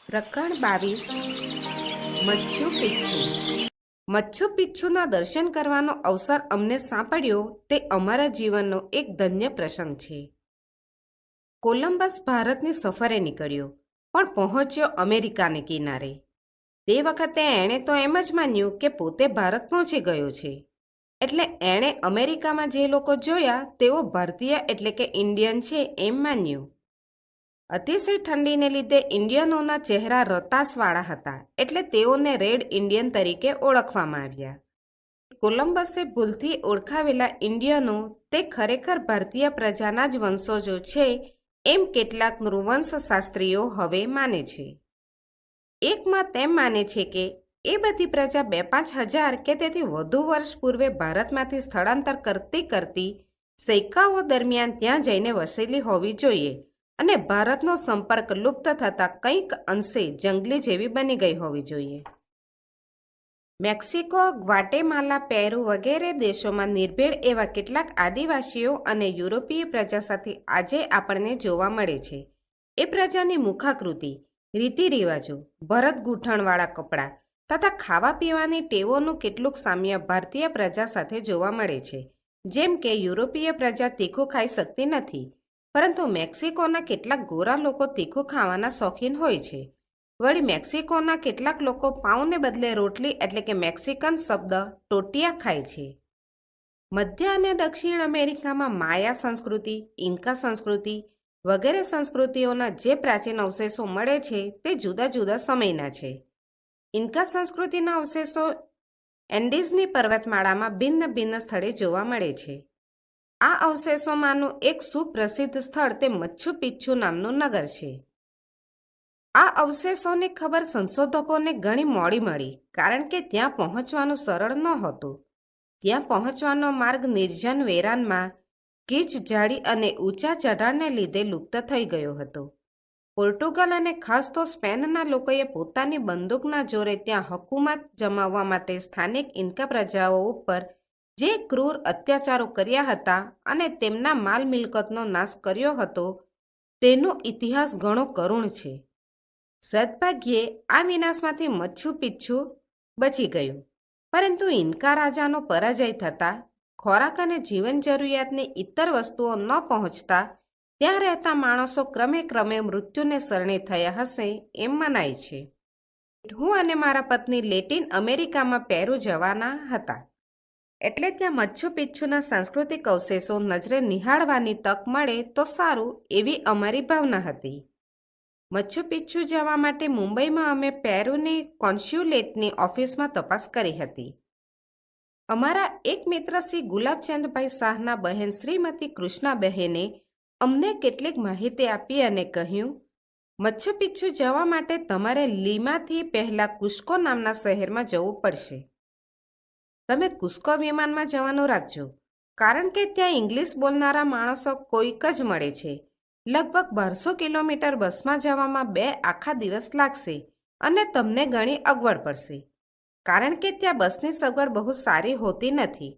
પ્રકરણ 22 મચ્છુ પિચ્છુ. મચ્છુ પિચ્છુના દર્શન કરવાનો અવસર અમને સાંપડ્યો તે અમારા જીવનનો એક ધન્ય પ્રસંગ છે. કોલંબસ ભારતની સફરે નીકળ્યો પણ પહોંચ્યો અમેરિકાને કિનારે. તે વખતે એણે તો એમ જ માન્યું કે પોતે ભારત પહોંચી ગયો છે. એટલે એણે અમેરિકામાં જે લોકો જોયા તેઓ ભારતીય એટલે કે ઇન્ડિયન છે એમ માન્યું. અતિશય ઠંડીને લીધે ઇન્ડિયનોના ચહેરા રતાશવાળા હતા, એટલે તેઓને રેડ ઇન્ડિયન તરીકે ઓળખવામાં આવ્યા. કોલંબસે ભૂલથી ઓળખાવેલા ઇન્ડિયનો તે ખરેખર ભારતીય પ્રજાના જ વંશજો છે એમ કેટલાક નૃવંશશાસ્ત્રીઓ હવે માને છે. એકમાં તેમ માને છે કે એ બધી પ્રજા 2-5 હજાર કે તેથી વધુ વર્ષ પૂર્વે ભારતમાંથી સ્થળાંતર કરતી સૈકાઓ દરમિયાન ત્યાં જઈને વસેલી હોવી જોઈએ અને ભારતનો સંપર્ક લુપ્ત થતાં કંઈક અંશે જંગલી જેવી બની ગઈ હોવી જોઈએ. મેક્સિકો, ગ્વાટેમાલા, પેરુ વગેરે દેશોમાં નિર્ભેળ એવા કેટલાક આદિવાસીઓ અને યુરોપીય પ્રજા સાથે આજે આપણને જોવા મળે છે. એ પ્રજાની મુખાકૃતિ, રીતિરિવાજો, ભરત ગૂંથણવાળા કપડાં તથા ખાવા પીવાની ટેવોનું કેટલુંક સામ્ય ભારતીય પ્રજા સાથે જોવા મળે છે. જેમ કે યુરોપીય પ્રજા તીખું ખાઈ શકતી નથી, પરંતુ મેક્સિકોના કેટલાક ગોરા લોકો તીખું ખાવાના શોખીન હોય છે. વળી મેક્સિકોના કેટલાક લોકો પાઉંને બદલે રોટલી એટલે કે મેક્સિકન શબ્દ ટોટિયા ખાય છે. મધ્ય અને દક્ષિણ અમેરિકામાં માયા સંસ્કૃતિ, ઇન્કા સંસ્કૃતિ વગેરે સંસ્કૃતિઓના જે પ્રાચીન અવશેષો મળે છે તે જુદા જુદા સમયના છે. ઇન્કા સંસ્કૃતિના અવશેષો એન્ડીઝની પર્વતમાળામાં ભિન્ન ભિન્ન સ્થળે જોવા મળે છે. આ અવશેષોમાંનું એક સુપ્રસિદ્ધ સ્થળ તે મચ્છુ પિચ્છુ નામનું નગર છે. આ અવશેષોની ખબર સંશોધકોને ઘણી મોડી મળી, કારણ કે ત્યાં પહોંચવાનું સરળ નહોતું. ત્યાં પહોંચવાનો માર્ગ નિર્જન વેરાનમાં ગીચ ઝાડી અને ઊંચા ચઢાણને લીધે લુપ્ત થઈ ગયો હતો. પોર્ટુગલ અને ખાસ તો સ્પેનના લોકોએ પોતાની બંદૂકના જોરે ત્યાં હકુમત જમાવવા માટે સ્થાનિક ઇન્કા પ્રજાઓ ઉપર જે ક્રૂર અત્યાચારો કર્યા હતા અને તેમના માલ મિલકતનો નાશ કર્યો હતો તેનો ઇતિહાસ ઘણો કરુણ છે. સદભાગ્યે આ વિનાશમાંથી મચ્છુ પિચ્છુ બચી ગયું, પરંતુ ઇન્કા રાજાનો પરાજય થતાં ખોરાક અને જીવન જરૂરિયાતની ઇતર વસ્તુઓ ન પહોંચતા ત્યાં રહેતા માણસો ક્રમે ક્રમે મૃત્યુને શરણે થયા હશે એમ મનાય છે. હું અને મારા પત્ની લેટિન અમેરિકામાં પેરુ જવાના હતા, એટલે ત્યાં મચ્છુ પિચ્છુના સાંસ્કૃતિક અવશેષો નજરે નિહાળવાની તક મળે તો સારું એવી અમારી ભાવના હતી. મચ્છુ પિચ્છુ જવા માટે મુંબઈમાં અમે પેરુની કોન્સ્યુલેટની ઓફિસમાં તપાસ કરી હતી. અમારા એક મિત્ર શ્રી ગુલાબચંદભાઈ શાહના બહેન શ્રીમતી કૃષ્ણાબહેને અમને કેટલીક માહિતી આપી અને કહ્યું, મચ્છુ પિચ્છુ જવા માટે તમારે લીમાથી પહેલાં કુસ્કો નામના શહેરમાં જવું પડશે. તમે કુસ્કો વિમાનમાં જવાનું રાખજો, કારણ કે ત્યાં ઇંગ્લિશ બોલનારા માણસો કોઈક જ મળે છે. લગભગ 1200 કિલોમીટર બસમાં જવામાં 2 આખા દિવસ લાગશે અને તમને ઘણી અગવડ પડશે, કારણ કે ત્યાં બસની સગવડ બહુ સારી હોતી નથી.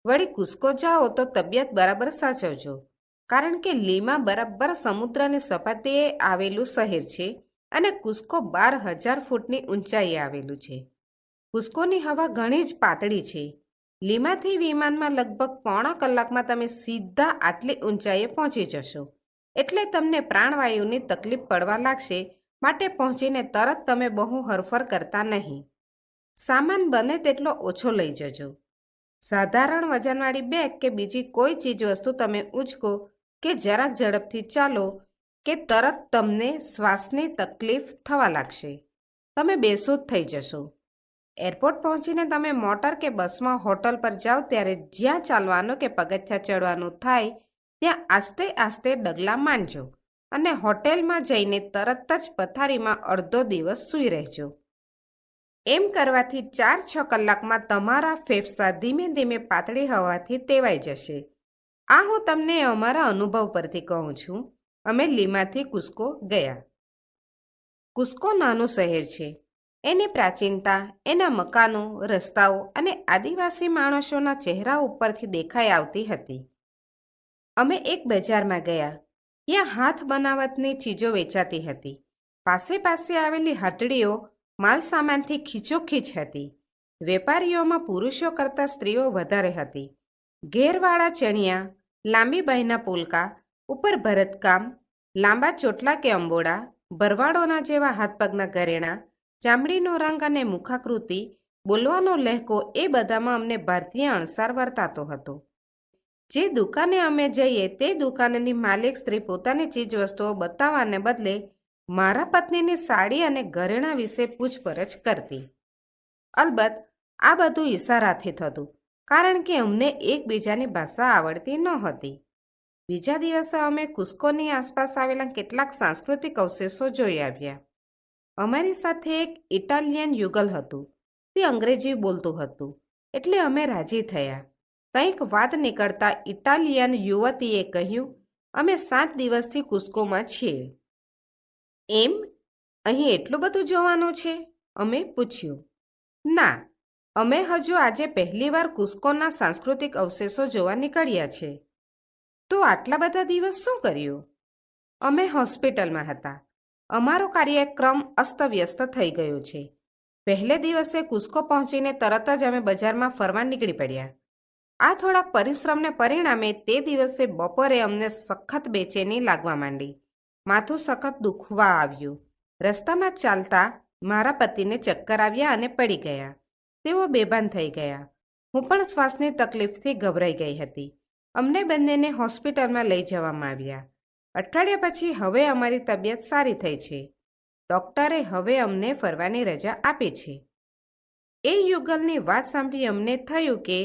વળી કુસ્કો જાઓ તો તબિયત બરાબર સાચવજો, કારણ કે લીમા બરાબર સમુદ્રની સપાટીએ આવેલું શહેર છે અને કુસ્કો 12,000 ફૂટની ઊંચાઈએ આવેલું છે. કુસ્કોની હવા ઘણી જ પાતળી છે. લીમાથી વિમાનમાં લગભગ પોણા કલાકમાં તમે સીધા આટલી ઊંચાઈએ પહોંચી જશો, એટલે તમને પ્રાણવાયુની તકલીફ પડવા લાગશે. માટે પહોંચીને તરત તમે બહુ હરફર કરતા નહીં. સામાન બને તેટલો ઓછો લઈ જજો. સાધારણ વજનવાળી બેગ કે બીજી કોઈ ચીજવસ્તુ તમે ઉંચકો કે જરાક ઝડપથી ચાલો કે તરત તમને શ્વાસની તકલીફ થવા લાગશે. તમે બેસૂદ થઈ જશો. એરપોર્ટ પહોંચીને તમે મોટર કે બસમાં હોટલ પર જાઓ ત્યારે જ્યાં ચાલવાનું કે પગથિયાં ચડવાનું થાય ત્યાં આસ્તે આસ્તે ડગલા માંડજો અને હોટેલમાં જઈને તરત જ પથારીમાં અડધો દિવસ સૂઈ રહેજો. એમ કરવાથી 4-6 કલાકમાં તમારા ફેફસા ધીમે ધીમે પાતળી હવાથી ટેવાઈ જશે. આ હું તમને અમારા અનુભવ પરથી કહું છું. અમે લીમાથી કુસ્કો ગયા. કુસ્કો નાનું શહેર છે. એની પ્રાચીનતા, એના મકાનો, રસ્તાઓ અને આદિવાસી માણસોના ચહેરા ઉપરથી દેખાઈ આવતી હતી. અમે એક બજારમાં ગયા. ત્યાં હાથ બનાવટની ચીજો વેચાતી હતી. પાસે પાસે આવેલી હટડીઓ માલ સામાનથી ખીચોખીચ હતી. વેપારીઓમાં પુરુષો કરતાં સ્ત્રીઓ વધારે હતી. ઘેરવાળા ચણિયા, લાંબી બાઈના પોલકા, ઉપર ભરતકામ, લાંબા ચોટલા કે અંબોડા, ભરવાડોના જેવા હાથ પગના ઘરેણાં, ચામડીનો રંગ અને મુખાકૃતિ, બોલવાનો લહેકો એ બધામાં અમને ભારતીય અણસાર વર્તાતો હતો. જે દુકાને અમે જઈએ તે દુકાનની માલિક સ્ત્રી પોતાની ચીજવસ્તુઓ બતાવવાને બદલે મારા પત્નીની સાડી અને ઘરેણાં વિશે પૂછપરછ કરતી. અલબત્ત આ બધું ઈશારાથી થતું, કારણ કે અમને એકબીજાની ભાષા આવડતી નહોતી. બીજા દિવસે અમે કુસ્કોની આસપાસ આવેલા કેટલાક સાંસ્કૃતિક અવશેષો જોઈ આવ્યા. અમારી સાથે એક ઇટાલિયન યુગલ હતું. તે અંગ્રેજી બોલતું હતું, એટલે અમે રાજી થયા. કંઈક વાત નીકળતા ઇટાલિયન યુવતીએ કહ્યું, અમે 7 દિવસથી કુસ્કોમાં છીએ. એમ? અહીં એટલું બધું જોવાનું છે? અમે પૂછ્યું. ના, અમે હજુ આજે પહેલીવાર કુસ્કોના સાંસ્કૃતિક અવશેષો જોવા નીકળ્યા છે. તો આટલા બધા દિવસ શું કર્યું? અમે હોસ્પિટલમાં હતા. અમારો કાર્યક્રમ અસ્તવ્યસ્ત થઈ ગયો છે. પહેલે દિવસે કુસ્કો પહોંચીને તરત જ અમે બજારમાં ફરવા નીકળી પડ્યા. આ થોડાક પરિશ્રમને પરિણામે તે દિવસે બપોરે અમને સખત બેચેની લાગવા માંડી. માથું સખત દુખવા આવ્યું. રસ્તામાં ચાલતા મારા પતિને ચક્કર આવ્યા અને પડી ગયા. તેઓ બેભાન થઈ ગયા. હું પણ શ્વાસની તકલીફથી ગભરાઈ ગઈ હતી. અમને બંનેને હોસ્પિટલમાં લઈ જવામાં આવ્યા. અઠવાડિયા પછી હવે અમારી તબિયત સારી થઈ છે. ડૉક્ટરે હવે અમને ફરવાની રજા આપી છે. એ યુગલની વાત સાંભળી અમને થયું કે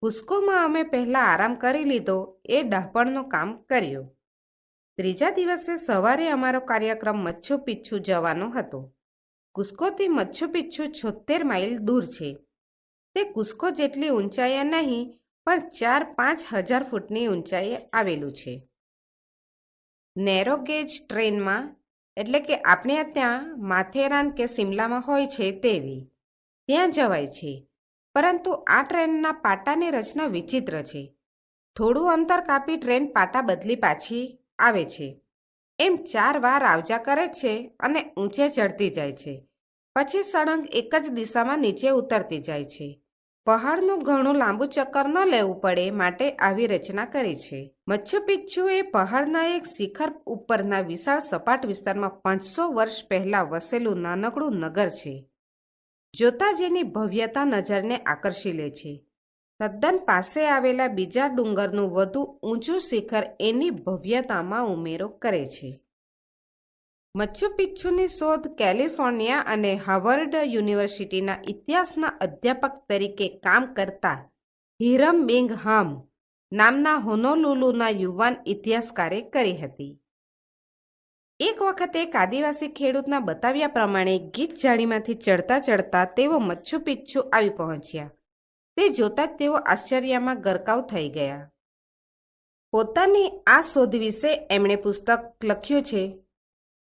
કુસ્કોમાં અમે પહેલાં આરામ કરી લીધો એ ડહાપણનું કામ કર્યું. ત્રીજા દિવસે સવારે અમારો કાર્યક્રમ મચ્છુ પિચ્છુ જવાનો હતો. કુસ્કોથી મચ્છુ પિચ્છુ 76 માઇલ દૂર છે. તે કુસ્કો જેટલી ઊંચાઈએ નહીં પણ 4-5 હજાર ફૂટની ઊંચાઈએ આવેલું છે. નેરો ગેજ ટ્રેનમાં, એટલે કે આપણે ત્યાં માથેરાન કે સિમલામાં હોય છે તેવી, ત્યાં જવાય છે. પરંતુ આ ટ્રેનના પાટાની રચના વિચિત્ર છે. થોડું અંતર કાપી ટ્રેન પાટા બદલી પાછી આવે છે. એમ 4 વાર આવજા કરે છે અને ઊંચે ચડતી જાય છે. પછી સળંગ એક જ દિશામાં નીચે ઉતરતી જાય છે. પહાડનું ઘણું લાંબુ ચક્કર ન લેવું પડે માટે આવી રચના કરી છે. મચ્છુ પિચ્છુ એ પહાડના એક શિખર ઉપરના વિશાળ સપાટ વિસ્તારમાં 500 વર્ષ પહેલાં વસેલું નાનકડું નગર છે. જોતા જેની ભવ્યતા નજરને આકર્ષી લે છે. તદ્દન પાસે આવેલા બીજા ડુંગરનું વધુ ઊંચું શિખર એની ભવ્યતામાં ઉમેરો કરે છે. મચ્છુ પિચ્છુની શોધ કેલિફોર્નિયા અને હાર્વર્ડ યુનિવર્સિટીના ઇતિહાસના અધ્યાપક તરીકે કામ કરતા હિરમ બિંઘહામ નામના હોનોલુલુના યુવાન ઇતિહાસકારે કરી હતી. એક વખત એક આદિવાસી ખેડૂતના બતાવ્યા પ્રમાણે ગીચ ઝાડીમાંથી ચડતા ચડતા તેઓ મચ્છુ પિચ્છુ આવી પહોંચ્યા. તે જોતાં જ તેઓ આશ્ચર્યમાં ગરકાવ થઈ ગયા. પોતાની આ શોધ વિશે એમણે પુસ્તક લખ્યું છે,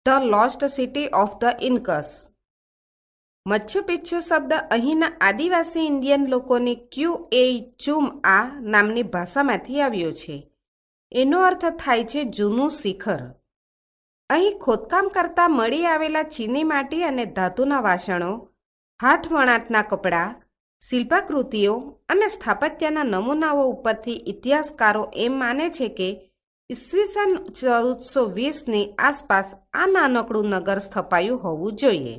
the lost city of the Incas. Machu Picchu શબ્દ અહીંના આદિવાસી ઇન્ડિયન લોકોની ક્યુએચુમ આ નામની ભાષામાંથી આવ્યો છે. એનો અર્થ થાય છે જૂનું શિખર. અહીં ખોદકામ કરતા મળી આવેલા ચીની માટી અને ધાતુના વાસણો, હાથવણાટના કપડાં, શિલ્પાકૃતિઓ અને સ્થાપત્યના નમૂનાઓ ઉપરથી ઇતિહાસકારો એમ માને છે કે ઈસવીસન 1420ની આસપાસ આ નાનકડું નગર સ્થપાયું હોવું જોઈએ.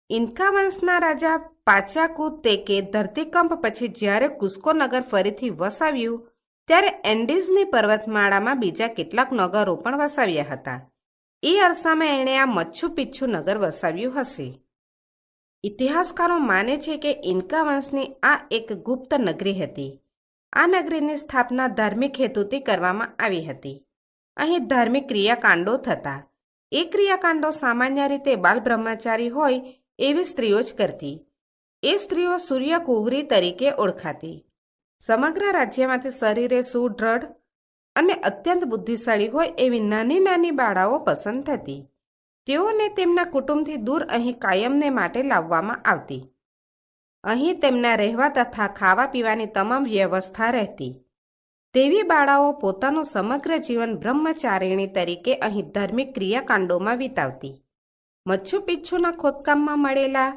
ઇન્કા વંશના રાજા પાચાકુતેકે ધરતીકંપ પછી જ્યારે કુસ્કો નગર ફરીથી વસાવ્યું ત્યારે એન્ડીઝની પર્વતમાળામાં બીજા કેટલાક નગરો પણ વસાવ્યા હતા. એ અરસામાં એણે આ મચ્છુ પિચ્છુ નગર વસાવ્યું હશે. ઇતિહાસકારો માને છે કે ઇન્કા વંશની આ એક ગુપ્ત નગરી હતી. આ નગરીની સ્થાપના ધાર્મિક હેતુથી કરવામાં આવી હતી. અહીં ધાર્મિક ક્રિયાકાંડો થતા. એ ક્રિયાકાંડો સામાન્ય રીતે બાલ બ્રહ્મચારી હોય એવી સ્ત્રીઓ જ કરતી. એ સ્ત્રીઓ સૂર્યકુંવરી તરીકે ઓળખાતી. સમગ્ર રાજ્યમાંથી શરીરે સુદૃઢ અને અત્યંત બુદ્ધિશાળી હોય એવી નાની નાની બાળાઓ પસંદ થતી. તેઓને તેમના કુટુંબથી દૂર અહીં કાયમને માટે લાવવામાં આવતી. અહીં તેમના રહેવા તથા ખાવા પીવાની તમામ વ્યવસ્થા રહેતી. તેવી બાળાઓ પોતાનું સમગ્ર જીવન બ્રહ્મચારિણી તરીકે અહીં ધાર્મિક ક્રિયાકાંડોમાં વિતાવતી. મચ્છુ પિચ્છુના ખોદકામમાં મળેલા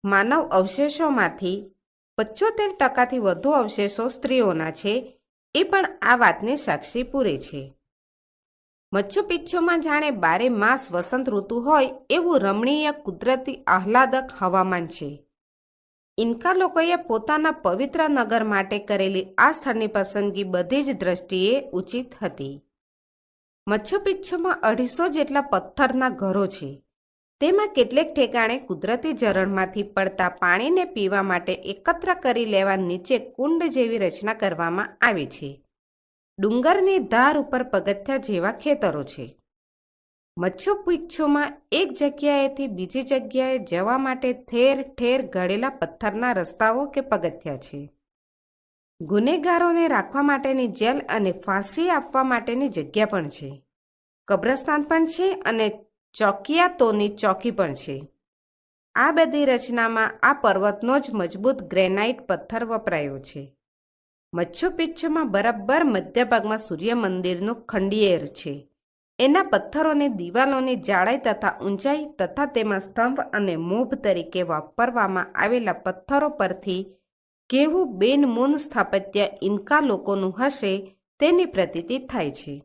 માનવ અવશેષોમાંથી 75% વધુ અવશેષો સ્ત્રીઓના છે, એ પણ આ વાતને સાક્ષી પૂરે છે. મચ્છુ પિચ્છુમાં જાણે 12 માસ વસંત ઋતુ હોય એવું રમણીય કુદરતી આહલાદક હવામાન છે. ઇન્કા લોકોએ પોતાના પવિત્ર નગર માટે કરેલી આ સ્થળની પસંદગી બધી જ દ્રષ્ટિએ ઉચિત હતી. મચ્છુ પિચ્છુમાં 250 જેટલા પથ્થરના ઘરો છે. તેમાં કેટલેક ઠેકાણે કુદરતી ઝરણમાંથી પડતા પાણીને પીવા માટે એકત્ર કરી લેવા નીચે કુંડ જેવી રચના કરવામાં આવી છે. ડુંગરની ધાર ઉપર પગથિયા જેવા ખેતરો છે. મચ્છુ પિચ્છુમાં એક જગ્યાએથી બીજી જગ્યાએ જવા માટે ઠેર ઠેર ઘડેલા પથ્થરના રસ્તાઓ કે પગથિયા છે. ગુનેગારોને રાખવા માટેની જેલ અને ફાંસી આપવા માટેની જગ્યા પણ છે. કબ્રસ્તાન પણ છે અને ચોકિયાતોની ચોકી પણ છે. આ બધી રચનામાં આ પર્વતનો જ મજબૂત ગ્રેનાઇટ પથ્થર વપરાયો છે. મચ્છુ પિચ્છુમાં બરાબર મધ્ય ભાગમાં સૂર્ય મંદિરનું ખંડિયેર છે. એના પથ્થરોની દિવાલોની જાડાઈ તથા ઊંચાઈ તથા તેમાં સ્તંભ અને મોભ તરીકે વાપરવામાં આવેલા પથ્થરો પરથી કેવું બેનમૂન સ્થાપત્ય ઇન્કા લોકોનું હશે તેની પ્રતીતિ થાય છે.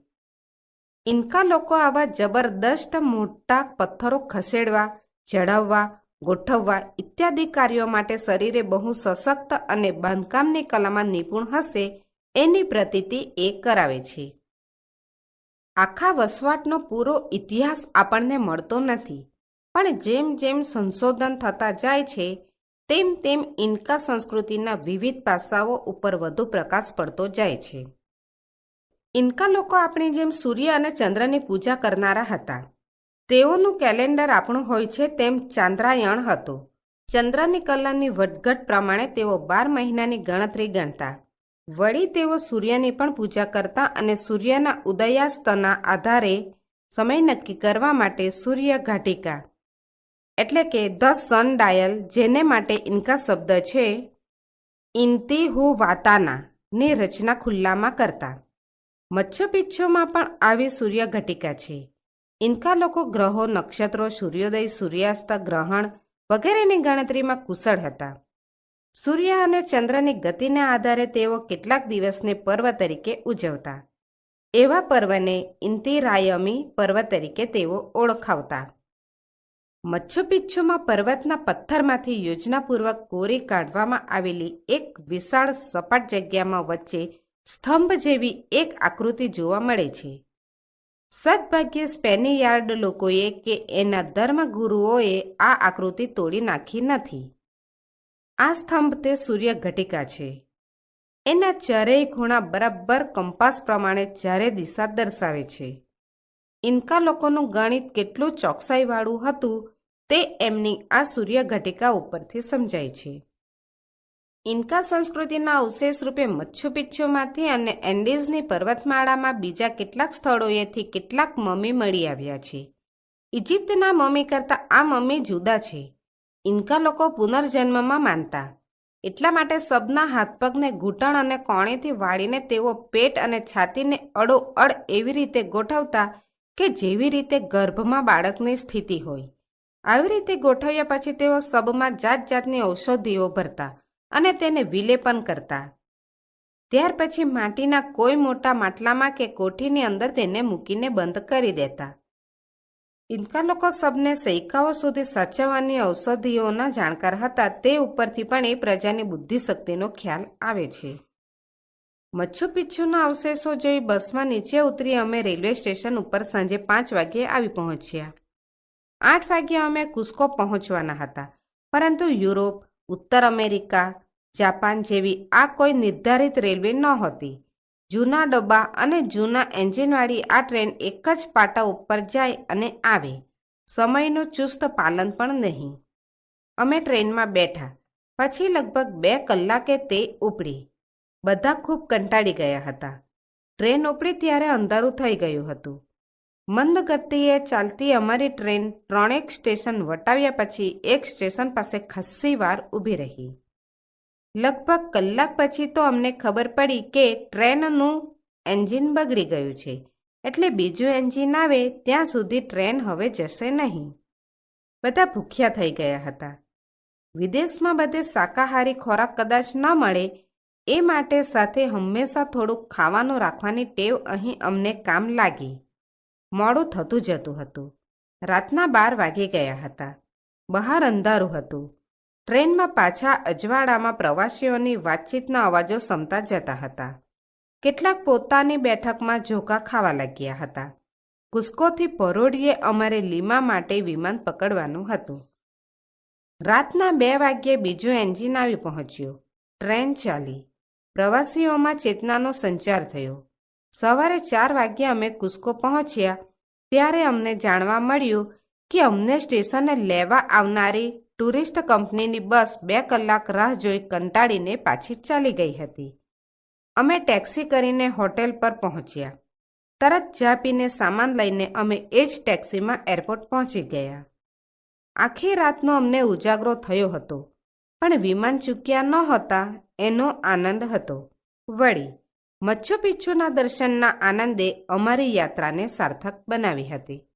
ઇન્કા લોકો આવા જબરદસ્ત મોટા પથ્થરો ખસેડવા, ચડાવવા, ગોઠવવા ઇત્યાદિ કાર્યો માટે શરીરે બહુ સશક્ત અને બાંધકામની કલામાં નિપુણ હશે એની પ્રતીતિ એ કરાવે છે. આખા વસવાટનો પૂરો ઇતિહાસ આપણને મળતો નથી, પણ જેમ જેમ સંશોધન થતા જાય છે તેમ તેમ ઇન્કા સંસ્કૃતિના વિવિધ પાસાઓ ઉપર વધુ પ્રકાશ પડતો જાય છે. ઇન્કા લોકો આપણી જેમ સૂર્ય અને ચંદ્રની પૂજા કરનારા હતા. તેઓનું કેલેન્ડર આપણું હોય છે તેમ ચાંદ્રાયણ હતું. ચંદ્રની કલાની વધઘટ પ્રમાણે તેઓ 12 મહિનાની ગણતરી ગણતા. વળી તેઓ સૂર્યની પણ પૂજા કરતા અને સૂર્યના ઉદયાસ્તના આધારે સમય નક્કી કરવા માટે સૂર્ય ઘાટિકા એટલે કે ધ સન ડાયલ, જેને માટે ઇન્કા શબ્દ છે ઇન્તિહુવાતાના ની રચના ખુલ્લામાં કરતા. મચ્છુ પિચ્છુમાં પણ આવી સૂર્ય ઘટિકા છે. ઇન્કા લોકો ગ્રહો, નક્ષત્રો, સૂર્યોદય, સૂર્યાસ્ત, ગ્રહણ વગેરેની ગણતરીમાં કુશળ હતા. સૂર્ય અને ચંદ્રની ગતિને આધારે તેઓ કેટલાક દિવસને પર્વ તરીકે ઉજવતા. એવા પર્વને ઇન્તિરાયમી પર્વ તરીકે તેઓ ઓળખાવતા. મચ્છુ પિચ્છુમાં પર્વતના પથ્થરમાંથી યોજનાપૂર્વક કોરી કાઢવામાં આવેલી એક વિશાળ સપાટ જગ્યામાં વચ્ચે સ્તંભ જેવી એક આકૃતિ જોવા મળે છે. સદભાગ્યે સ્પેનિયાર્ડ લોકોએ કે એના ધર્મગુરુઓએ આ આકૃતિ તોડી નાખી નથી. આ સ્તંભ તે સૂર્ય ઘટિકા છે. એના ચારેય ખૂણા બરાબર કંપાસ પ્રમાણે ચારે દિશા દર્શાવે છે. ઇન્કા લોકોનું ગણિત કેટલું ચોકસાઈવાળું હતું તે એમની આ સૂર્ય ઘટિકા ઉપરથી સમજાય છે. ઇન્કા સંસ્કૃતિના અવશેષ રૂપે મચ્છુ પિચ્છુમાંથી અને એન્ડીઝની પર્વતમાળામાં બીજા કેટલાક સ્થળોએથી કેટલાક મમી મળી આવ્યા છે. ઇજિપ્તના મમી કરતાં આ મમી જુદા છે. ઇન્કા લોકો પુનર્જન્મમાં માનતા. એટલા માટે શબના હાથપગને ઘૂંટણ અને કોણીથી વાળીને તેઓ પેટ અને છાતીને અડોઅડ એવી રીતે ગોઠવતા કે જેવી રીતે ગર્ભમાં બાળકની સ્થિતિ હોય. આવી રીતે ગોઠવ્યા પછી તેઓ શબમાં જાત જાતની ઔષધિઓ ભરતા અને તેને વિલેપન કરતા. ત્યાર પછી માટીના કોઈ મોટા માટલામાં કે કોઠીની અંદર તેને મૂકીને બંધ કરી દેતા. ઇન્કા લોકો શબને સૈકાઓ સુધી સાચવવાની ઔષધિઓના જાણકાર હતા. તે ઉપરથી પણ એ પ્રજાની બુદ્ધિશક્તિનો ખ્યાલ આવે છે. મચ્છુ પિચ્છુના અવશેષો જોઈ બસમાં નીચે ઉતરી અમે રેલવે સ્ટેશન ઉપર સાંજે 5 વાગ્યે આવી પહોંચ્યા. 8 વાગ્યે અમે કુસ્કો પહોંચવાના હતા, પરંતુ યુરોપ, ઉત્તર અમેરિકા, જાપાન જેવી આ કોઈ નિર્ધારિત રેલવે નહોતી. જૂના ડબ્બા અને જૂના એન્જિનવાળી આ ટ્રેન એક જ પાટા ઉપર જાય અને આવે. સમયનું ચુસ્ત પાલન પણ નહીં. અમે ટ્રેનમાં બેઠા. પછી લગભગ 2 કલાકે તે ઉપડી. બધા ખૂબ કંટાળી ગયા હતા. ટ્રેન ઉપડી ત્યારે અંધારું થઈ ગયું હતું. મંદ ગતિએ ચાલતી અમારી ટ્રેન 3 સ્ટેશન વટાવ્યા પછી એક સ્ટેશન પાસે ખાસ્સી વાર ઊભી રહી. લગભગ કલાક પછી તો અમને ખબર પડી કે ટ્રેનનું એન્જિન બગડી ગયું છે, એટલે બીજું એન્જિન આવે ત્યાં સુધી ટ્રેન હવે જશે નહીં. બધા ભૂખ્યા થઈ ગયા હતા. વિદેશમાં બધે શાકાહારી ખોરાક કદાચ ન મળે એ માટે સાથે હંમેશા થોડુંક ખાવાનું રાખવાની ટેવ અહીં અમને કામ લાગી. મોડું થતું જતું હતું. રાતના 12 વાગી ગયા હતા. બહાર અંધારું હતું. ટ્રેનમાં પાછા અજવાળામાં પ્રવાસીઓની વાતચીતના અવાજો સમતા જતા હતા. કેટલાક પોતાની બેઠકમાં ઝોકા ખાવા લાગ્યા હતા. કુસ્કોથી પરોઢિયે અમારે લીમા માટે વિમાન પકડવાનું હતું. રાતના 2 વાગ્યે બીજું એન્જિન આવી પહોંચ્યું. ટ્રેન ચાલી. પ્રવાસીઓમાં ચેતનાનો સંચાર થયો. સવારે 4 વાગ્યે અમે કુસ્કો પહોંચ્યા ત્યારે અમને જાણવા મળ્યું કે અમને સ્ટેશને લેવા આવનારી ટુરિસ્ટ કંપનીની બસ 2 કલાક રાહ જોઈ કંટાળીને પાછી ચાલી ગઈ હતી. અમે ટેક્સી કરીને હોટેલ પર પહોંચ્યા. તરત ચા પીને સામાન લઈને અમે એ જ ટેક્સીમાં એરપોર્ટ પહોંચી ગયા. આખી રાતનો અમને ઉજાગરો થયો હતો, પણ વિમાન ચૂક્યા નહોતા એનો આનંદ હતો. વળી મચ્છુ પિચ્છુના દર્શનના આનંદે અમારી યાત્રાને સાર્થક બનાવી હતી.